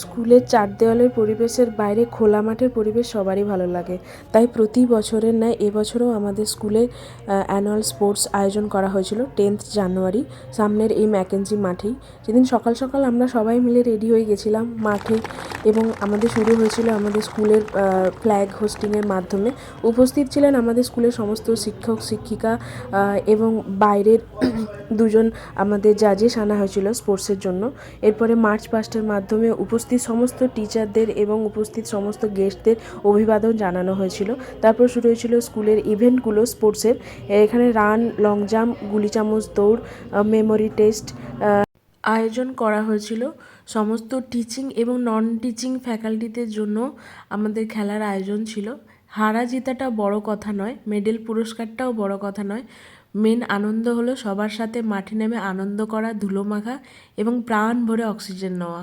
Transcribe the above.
স্কুলের চার দেওয়ালের পরিবেশের বাইরে খোলা মাঠের পরিবেশ সবারই ভালো লাগে। তাই প্রতি বছরের ন্যায় এবছরও আমাদের স্কুলে অ্যানুয়াল স্পোর্টস আয়োজন করা হয়েছিল 10th জানুয়ারি সামনের এই ম্যাকেঞ্জি মাঠেই। যেদিন সকাল সকাল আমরা সবাই মিলে রেডি হয়ে গেছিলাম মাঠে, এবং আমাদের শুরু হয়েছিল আমাদের স্কুলের ফ্ল্যাগ হোস্টিংয়ের মাধ্যমে। উপস্থিত ছিলেন আমাদের স্কুলের সমস্ত শিক্ষক শিক্ষিকা এবং বাইরের দুজন আমাদের জাজেস আনা হয়েছিল স্পোর্টসের জন্য। এরপরে মার্চ পাস্টের মাধ্যমে উপস্থিত সমস্ত টিচারদের এবং উপস্থিত সমস্ত গেস্টদের অভিবাদন জানানো হয়েছিল। তারপর শুরু হয়েছিল স্কুলের ইভেন্টগুলো স্পোর্টসের। এখানে রান, লং জাম্প, গুলি চামচ দৌড়, মেমোরি টেস্ট আয়োজন করা হয়েছিল। সমস্ত টিচিং এবং নন টিচিং ফ্যাকাল্টিদের জন্য আমাদের খেলার আয়োজন ছিল। হারা জেতাটা বড় কথা নয়, মেডেল পুরস্কারটাও বড় কথা নয়, মেন আনন্দ হলো সবার সাথে মাঠে নেমে আনন্দ করা, ধুলো মাখা এবং প্রাণ ভরে অক্সিজেন নেওয়া।